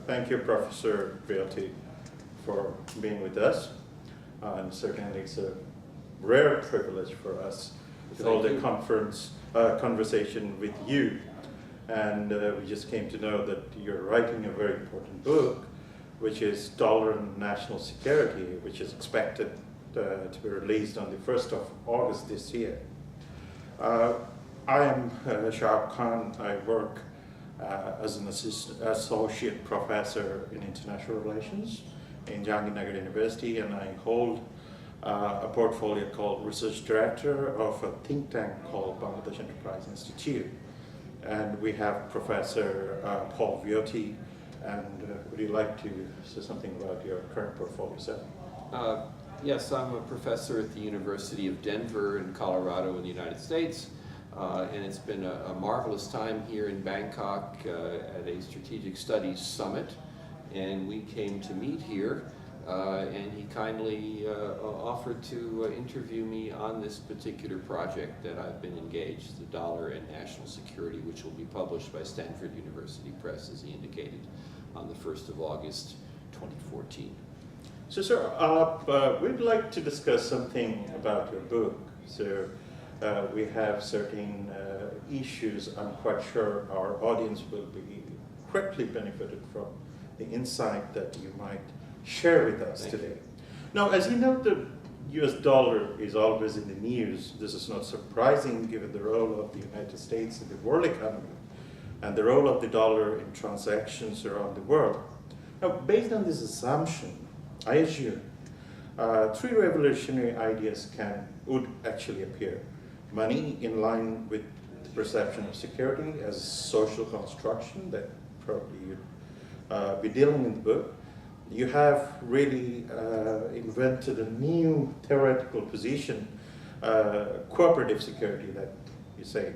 Thank you, Professor Viotti, for being with us. And certainly it's a rare privilege for us to hold a conversation with you. And we just came to know that you're writing a very important book, which is Dollar and National Security, which is expected to be released on the 1st of August this year. I am Shahab Khan. I work as an associate professor in international relations in Jahangirnagar University, and I hold a portfolio called Research Director of a think tank called Bangladesh Enterprise Institute. And we have Professor Paul Viotti, and would you like to say something about your current portfolio, sir? Yes, I'm a professor at the University of Denver in Colorado in the United States. And it's been a marvelous time here in Bangkok at a Strategic Studies Summit. And we came to meet here, and he kindly offered to interview me on this particular project that I've been engaged, the Dollar and National Security, which will be published by Stanford University Press, as he indicated, on the 1st of August, 2014. So, sir, we'd like to discuss something about your book. So, we have certain issues I'm quite sure our audience will be greatly benefited from the insight that you might share with us today. Now, as you know, the US dollar is always in the news. This is not surprising given the role of the United States in the world economy and the role of the dollar in transactions around the world. Now, based on this assumption, I assume three revolutionary ideas would actually appear. Money in line with the perception of security as a social construction that probably you'd be dealing in the book. You have really invented a new theoretical position, cooperative security, that you say,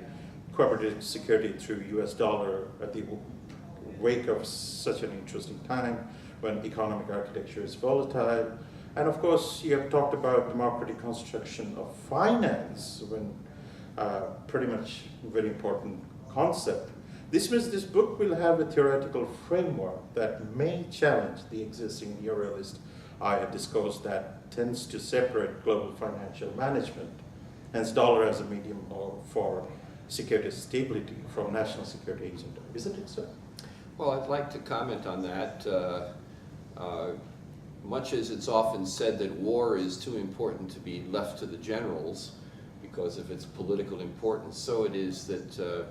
cooperative security through US dollar at the wake of such an interesting time when economic architecture is volatile. And of course, you have talked about democratic construction of finance, when pretty much a very important concept. This means this book will have a theoretical framework that may challenge the existing neorealist I had discussed that tends to separate global financial management, hence dollar as a medium for security stability, from national security agenda. Isn't it so? Well, I'd like to comment on that. Much as it's often said that war is too important to be left to the generals because of its political importance, so it is that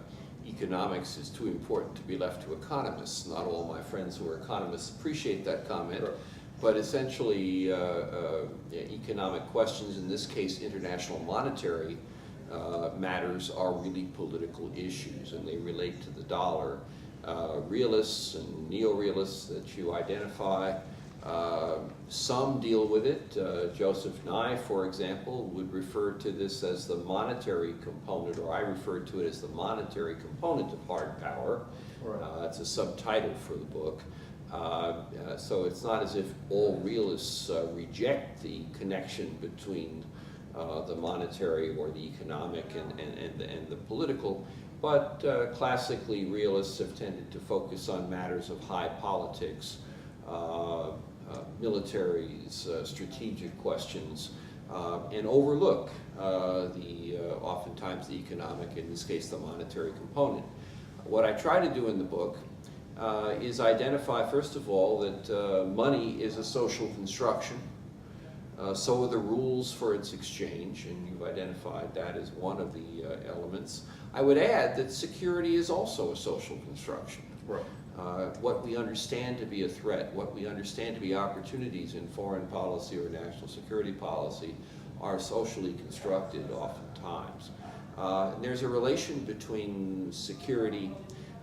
economics is too important to be left to economists. Not all my friends who are economists appreciate that comment, sure. But essentially economic questions, in this case international monetary matters, are really political issues, and they relate to the dollar. Realists and neo-realists that you identify, some deal with it. Joseph Nye, for example, would refer to this as the monetary component, or I refer to it as the monetary component of hard power. Right. It's a subtitle for the book. So it's not as if all realists reject the connection between the monetary or the economic and the political, but classically realists have tended to focus on matters of high politics, militaries, strategic questions, and overlook oftentimes the economic, in this case the monetary component. What I try to do in the book is identify, first of all, that money is a social construction. So are the rules for its exchange, and you've identified that as one of the elements. I would add that security is also a social construction. Right. What we understand to be a threat, what we understand to be opportunities in foreign policy or national security policy, are socially constructed oftentimes. There's a relation between security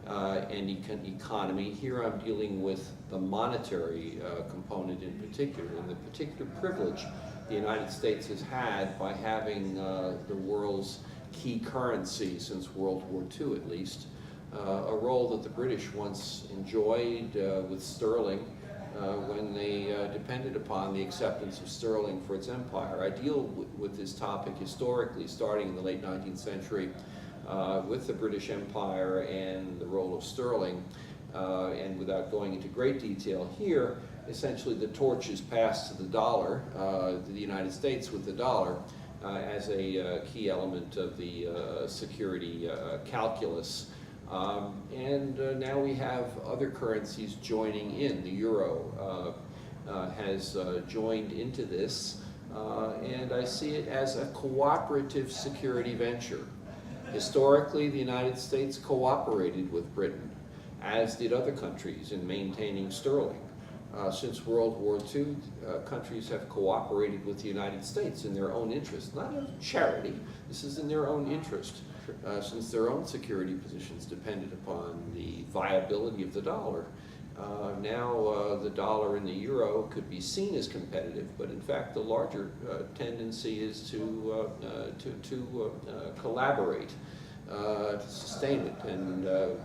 and economy. Here I'm dealing with the monetary component in particular, and the particular privilege the United States has had by having the world's key currency since World War II at least, a role that the British once enjoyed with sterling when they depended upon the acceptance of sterling for its empire. I deal with this topic historically, starting in the late 19th century with the British Empire and the role of sterling. And without going into great detail here, essentially the torch is passed to the dollar, to the United States with the dollar, as a key element of the security calculus. Now we have other currencies joining in. The euro has joined into this, and I see it as a cooperative security venture. Historically, the United States cooperated with Britain, as did other countries, in maintaining sterling. Since World War II, countries have cooperated with the United States in their own interest, not as charity. This is in their own interest, since their own security positions depended upon the viability of the dollar. Now the dollar and the euro could be seen as competitive, but in fact the larger tendency is to collaborate, to sustain it. And a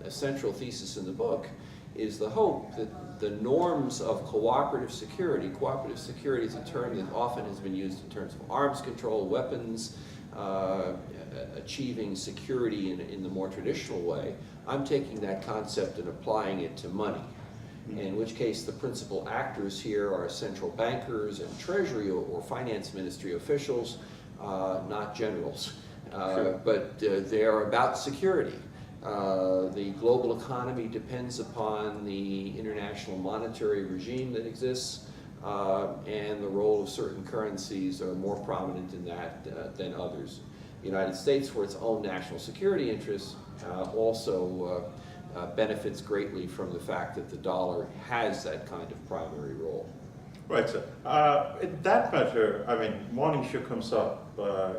central thesis in the book is the hope that the norms of cooperative security is a term that often has been used in terms of arms control, weapons, achieving security in the more traditional way. I'm taking that concept and applying it to money, in which case the principal actors here are central bankers and treasury or finance ministry officials, not generals. But they are about security. The global economy depends upon the international monetary regime that exists, and the role of certain currencies are more prominent in that than others. The United States, for its own national security interests, also benefits greatly from the fact that the dollar has that kind of primary role. Right, sir. In that matter, I mean, one issue comes up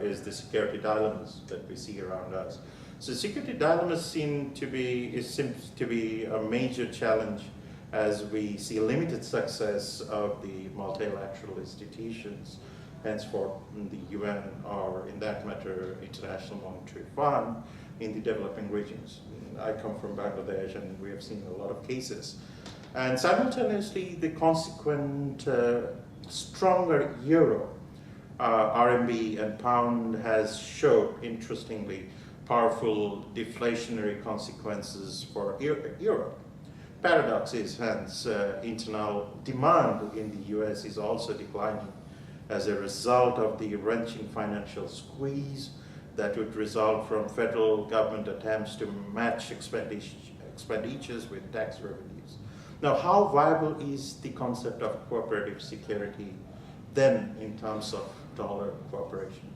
is the security dilemmas that we see around us. So security dilemmas seems to be a major challenge as we see limited success of the multilateral institutions, henceforth the UN or, in that matter, International Monetary Fund in the developing regions. I come from Bangladesh and we have seen a lot of cases. And simultaneously, the consequent stronger euro, RMB and pound has showed, interestingly, powerful deflationary consequences for Europe. Paradox is, hence, internal demand in the US is also declining as a result of the wrenching financial squeeze that would result from federal government attempts to match expenditures with tax revenues. Now, how viable is the concept of cooperative security then in terms of dollar cooperation?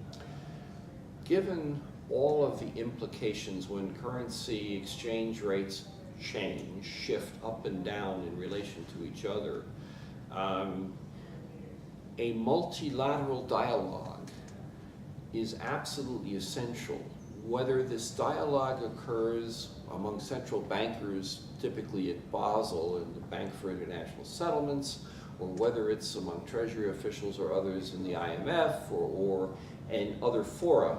Given all of the implications when currency exchange rates shift up and down in relation to each other, a multilateral dialogue is absolutely essential. Whether this dialogue occurs among central bankers, typically at Basel and the Bank for International Settlements, or whether it's among Treasury officials or others in the IMF or in other fora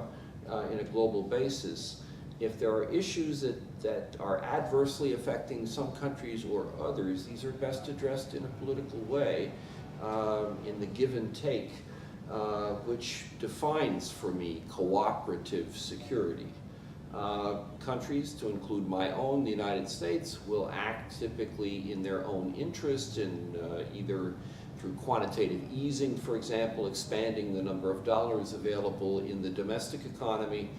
in a global basis, if there are issues that are adversely affecting some countries or others, these are best addressed in a political way, in the give and take, which defines for me cooperative security. Countries, to include my own, the United States, will act typically in their own interest in either through quantitative easing, for example, expanding the number of dollars available in the domestic economy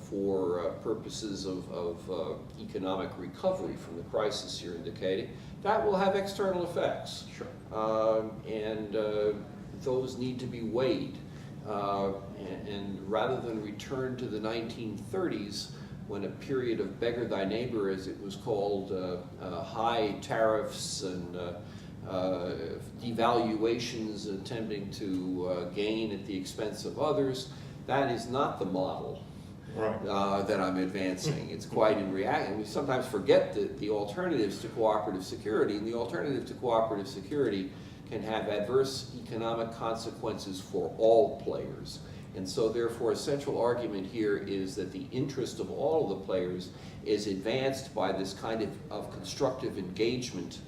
for purposes of economic recovery from the crisis you're indicating. That will have external effects. Sure. And those need to be weighed. And rather than return to the 1930s, when a period of beggar thy neighbor, as it was called, high tariffs and devaluations attempting to gain at the expense of others, that is not the model that I'm advancing. It's quite in reality. We sometimes forget the alternatives to cooperative security, and the alternative to cooperative security can have adverse economic consequences for all players. And so therefore a central argument here is that the interest of all of the players is advanced by this kind of constructive engagement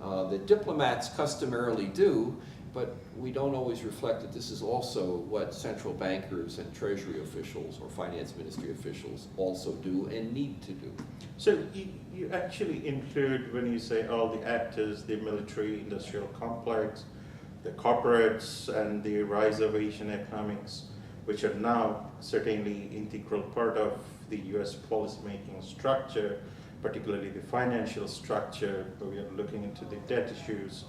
that diplomats customarily do, but we don't always reflect that this is also what central bankers and treasury officials or finance ministry officials also do and need to do. So you actually include, when you say all the actors, the military industrial complex, the corporates, and the rise of Asian economics, which are now certainly integral part of the US policymaking structure, particularly the financial structure, where we are looking into the debt issues.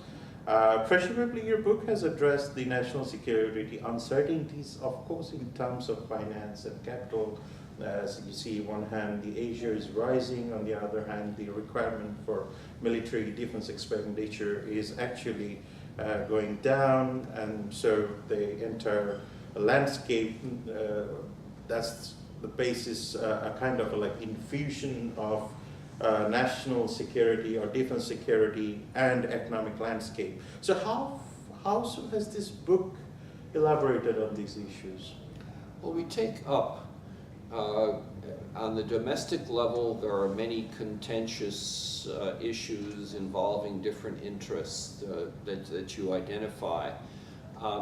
Presumably your book has addressed the national security uncertainties, of course, in terms of finance and capital. As you see, on one hand, the Asia is rising, on the other hand, the requirement for military defense expenditure is actually going down, and so the entire landscape, that's the basis, a kind of like infusion of national security or defense security and economic landscape. So how has this book elaborated on these issues? Well, we take up, on the domestic level, there are many contentious issues involving different interests that you identify.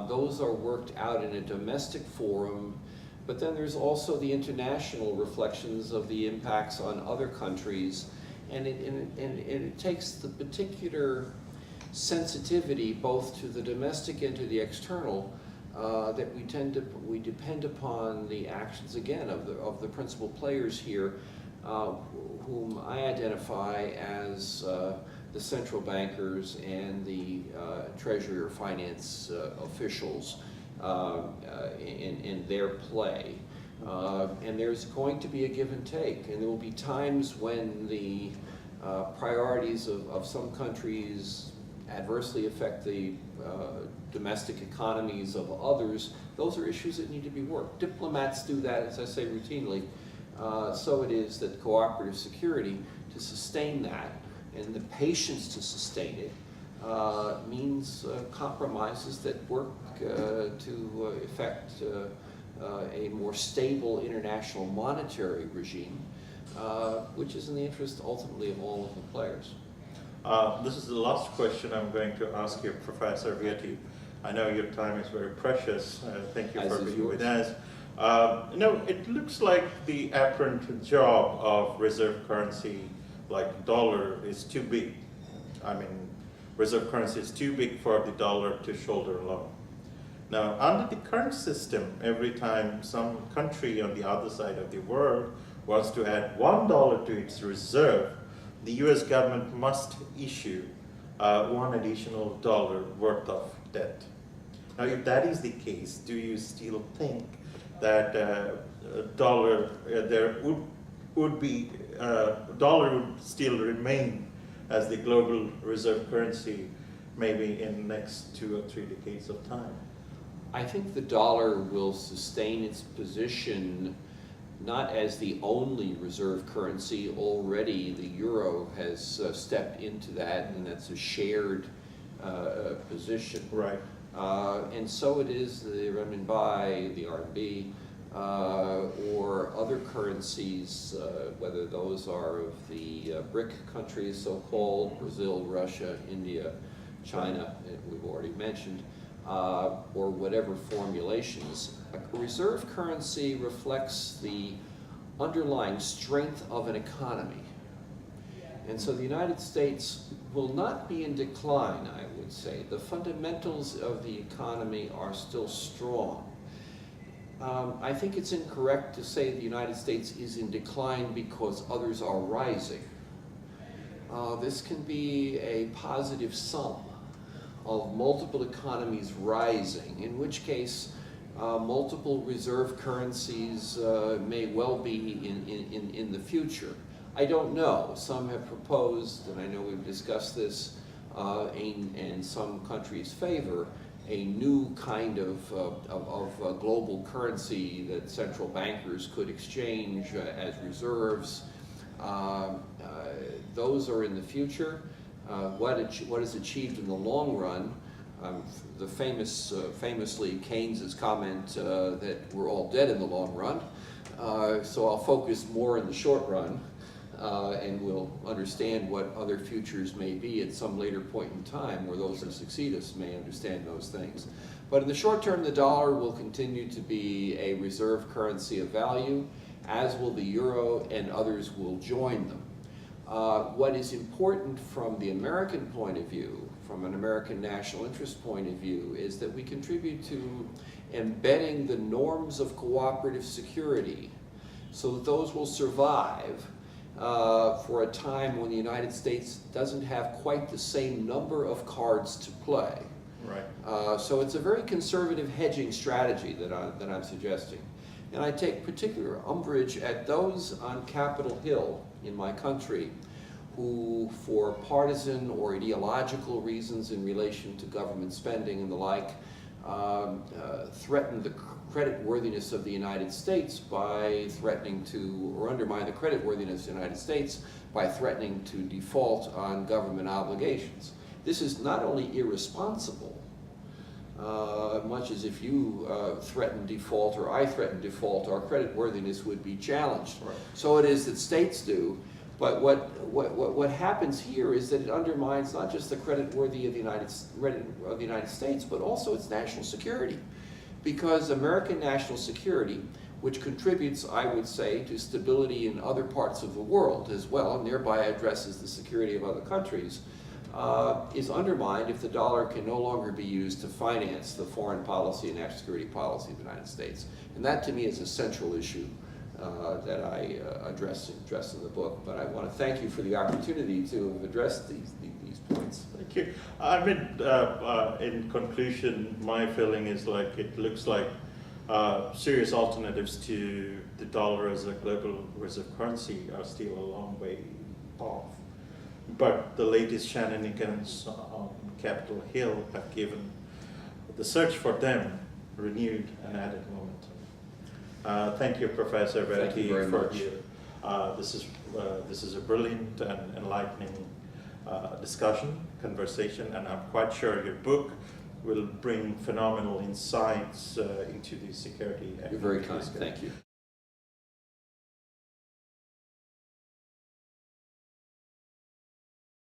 Those are worked out in a domestic forum, but then there's also the international reflections of the impacts on other countries, and it takes the particular sensitivity both to the domestic and to the external that we depend upon the actions again of the principal players here, whom I identify as the central bankers and the treasury or finance officials in their play. And there's going to be a give and take, and there will be times when the priorities of some countries adversely affect the domestic economies of others. Those are issues that need to be worked. Diplomats do that, as I say, routinely. So it is that cooperative security, to sustain that, and the patience to sustain it, means compromises that work to effect a more stable international monetary regime, which is in the interest ultimately of all of the players. This is the last question I'm going to ask you, Professor Viotti. I know your time is very precious. Thank you for being with us. It looks like the apparent job of reserve currency, like dollar, is too big. I mean, reserve currency is too big for the dollar to shoulder alone. Now, under the current system, every time some country on the other side of the world wants to add $1 to its reserve, the US government must issue one additional dollar worth of debt. Now, if that is the case, do you still think that dollar would still remain as the global reserve currency maybe in the next 2 or 3 decades of time? I think the dollar will sustain its position not as the only reserve currency. Already the euro has stepped into that, and that's a shared position. Right. And so it is the renminbi, the RMB, or other currencies, whether those are of the BRIC countries, so-called, Brazil, Russia, India, China, we've already mentioned, or whatever formulations. A reserve currency reflects the underlying strength of an economy. And so the United States will not be in decline, I would say. The fundamentals of the economy are still strong. I think it's incorrect to say the United States is in decline because others are rising. This can be a positive sum of multiple economies rising, in which case multiple reserve currencies may well be in the future. I don't know. Some have proposed, and I know we've discussed this, and some countries favor a new kind of global currency that central bankers could exchange as reserves. Those are in the future. What is achieved in the long run, the famously Keynes's comment that we're all dead in the long run, so I'll focus more in the short run. and we'll understand what other futures may be at some later point in time where those who succeed us may understand those things. But in the short term, the dollar will continue to be a reserve currency of value, as will the euro, and others will join them. What is important from the American point of view, from an American national interest point of view, is that we contribute to embedding the norms of cooperative security so that those will survive for a time when the United States doesn't have quite the same number of cards to play. Right. So it's a very conservative hedging strategy that I'm suggesting. And I take particular umbrage at those on Capitol Hill in my country who, for partisan or ideological reasons in relation to government spending and the like, threaten the creditworthiness of the United States by threatening to, or undermine the creditworthiness of the United States by threatening to default on government obligations. This is not only irresponsible, much as if you threaten default or I threaten default, our creditworthiness would be challenged. Right. So it is that states do. But what happens here is that it undermines not just the creditworthiness of the United States, but also its national security. Because American national security, which contributes, I would say, to stability in other parts of the world as well, and thereby addresses the security of other countries, is undermined if the dollar can no longer be used to finance the foreign policy and national security policy of the United States. And that, to me, is a central issue that I address in the book. But I want to thank you for the opportunity to have addressed these points. Thank you. I mean, in conclusion, my feeling is like it looks like serious alternatives to the dollar as a global reserve currency are still a long way off. But the latest shenanigans on Capitol Hill have given the search for them renewed and added momentum. Thank you, Professor Viotti. Thank you very much. This is a brilliant and enlightening conversation, and I'm quite sure your book will bring phenomenal insights into the security. You're very kind. Thank you.